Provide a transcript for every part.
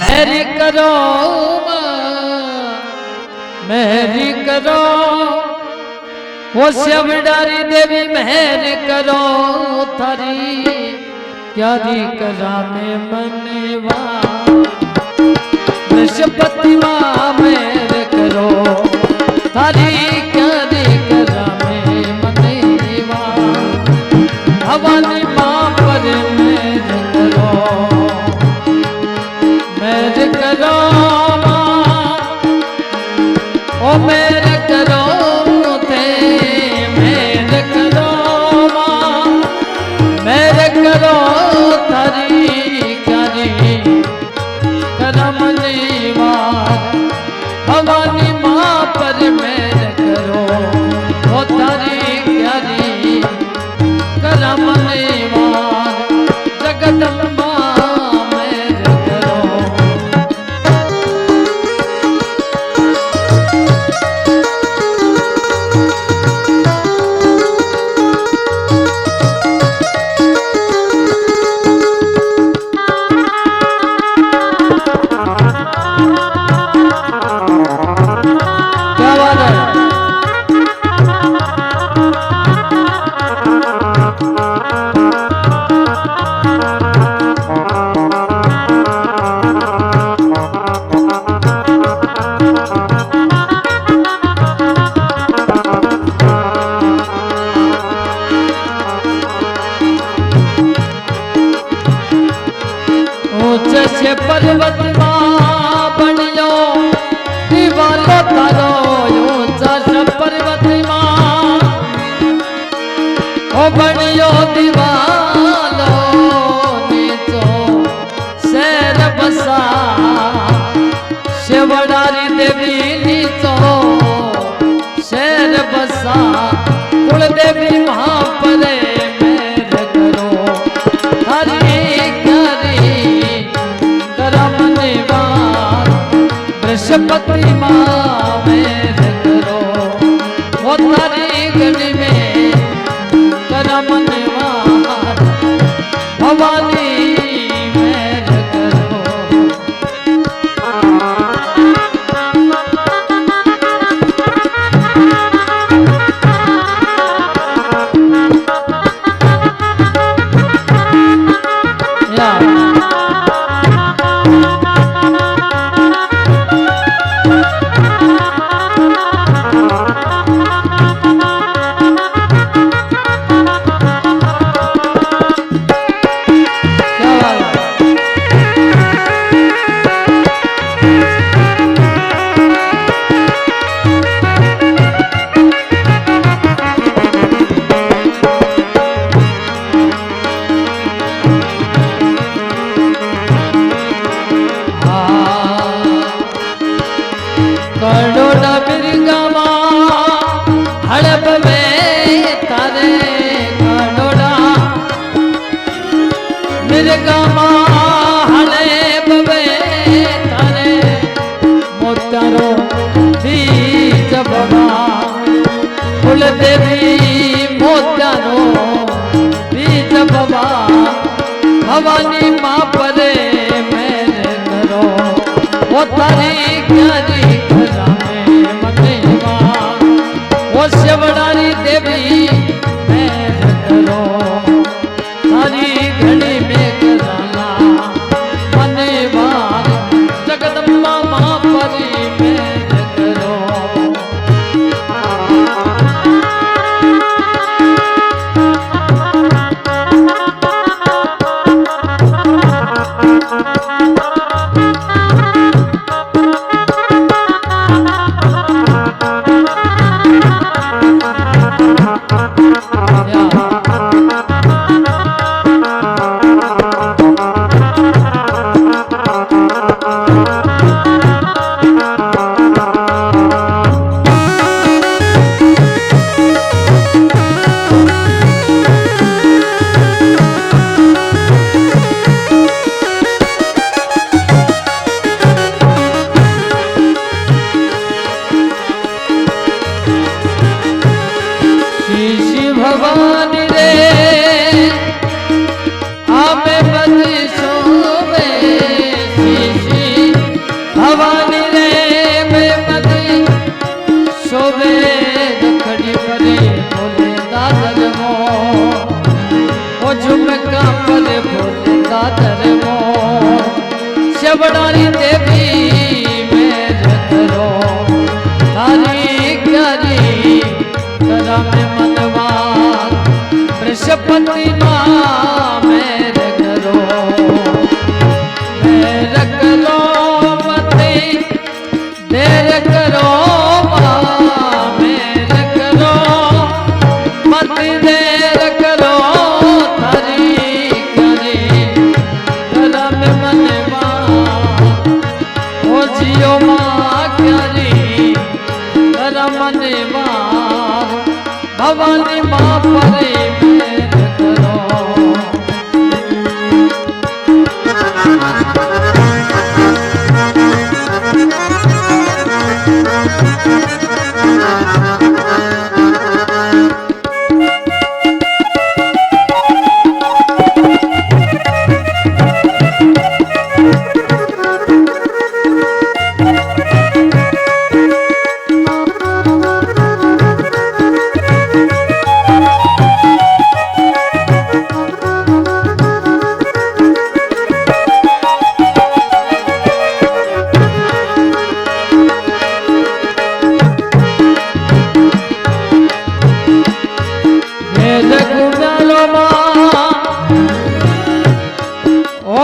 मेरी करो मेरी करो वो शिवडारी देवी मेहर करो थारी क्यारी करा में मनवा बृहस्पति माँ मेहर करो थारी क्यारी करा में मनवा भवानी माँ पर मेहर करो मेहर करो ओ मेहर करो करो थारी क्यारी करम निवार भवानी माँ पर मेहर करो ओ थारी क्यारी करम निवार जगदम्बा मेहर करो पर्वत मां बनियो दीवालो थारो ऊंचा पर्वत मां ओ बनियो दीवालो नीचो शहर बसा शिवडारी देवी नीचो शहर बसा कुल देवी मां परे मेहर करो हरी बृहस्पति माँ मेहर करो वो थारी गली में करम निवार भवानी मेहर करो करोड़ा बिरगामा हड़प में तारे करोड़ा बिरगामा हड़प में तारे मोतारो बीज बाबा कुल देवी मोतारो बीज बाबा भवानी माँ परे मेहर करो वो तारी क्यारी शिवडारी देवी मेहर करो थारी घड़ी में कराना मनवार जगदम्बा माँ परी मेहर करो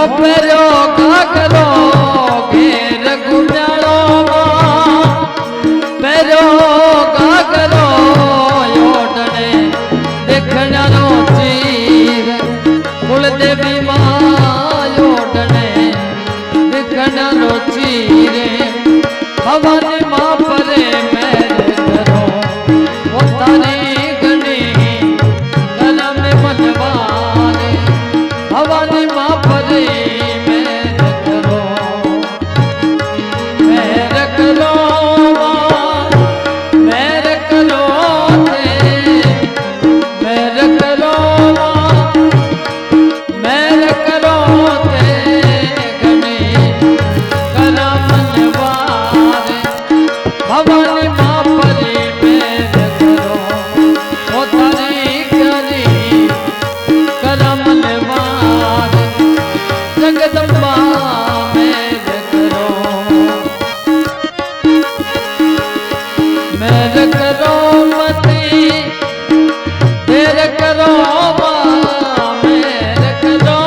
પેરો ઘાઘરો ઘેર ગુજારો પેરો ઘાઘરો ઓઢણે દેખનારો ચીર કુળદેવી માં ઓઢણે દેખનારો ચીર ભવાની માં પરે મેર કરો પોતાની ગણી કરમ મનવારે ભવાની માં પરે મેર કરો મેર કરો મેર કરો મેર કરો મેર કરો તે ગણી કરમ મનવારે ભવાની માં પરે મેર કરો પોતાની ગણી કરમ મનવારે જગદંબા મેર કરો મેર કરો મતી દેર કરો મેર કરો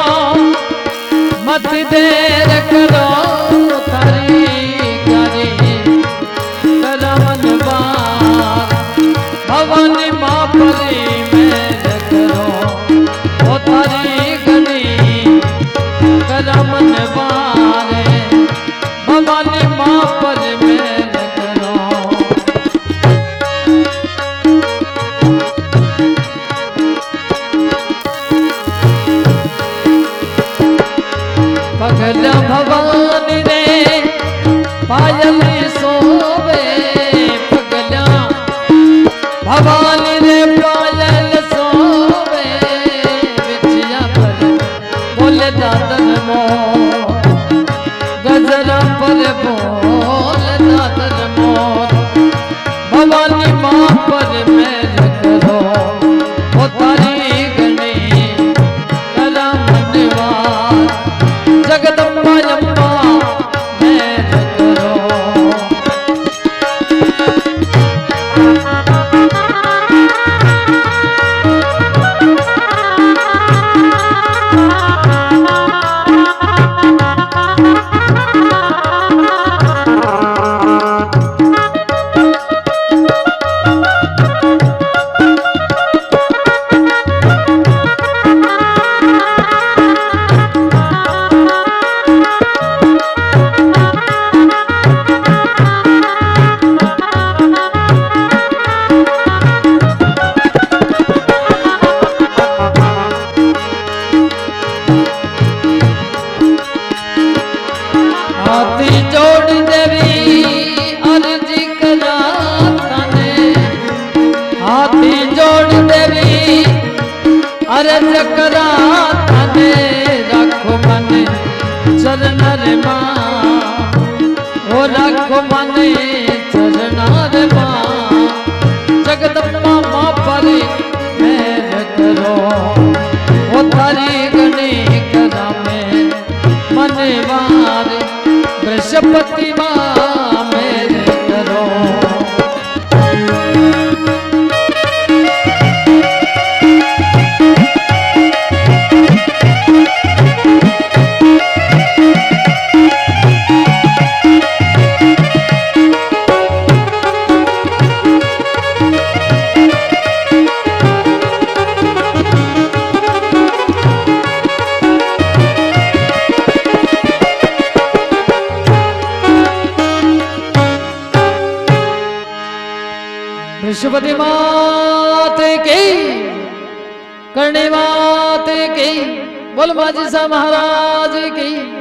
મતી દેર કરો તારી ગરી કરમનવાર ભવાની માં પરી મેર કરો ઓ તારી ગણી કરમનવારે ભવાની માં પર મેર કરો પગલા ભવાની રે પાયલ સોવે પગલા ભવાની રે પાયલ સોવે વિછયા પર બોલે દાદન મો ગજરા પર બોલે દાદન મો ભવાની માં પર મેર કરો ઓ તારી ગણી કરમનવાર જગદંબા અંબા મેર કરો હાથી જોડ દેવી અરજી કરા તને હાથી જોડ દેવી અરજ કરા તને રાખો મને ચરણ રે માં ઓ રાખો મને ચરણ રે માં જગદંબા માં પરી મેર કરો ઓ તારી ગણી કરામે મને વારે બૃહસ્પતિ માં મેર કરો बृहस्पति मात की करणी मात की बोल माझी सा महाराज की।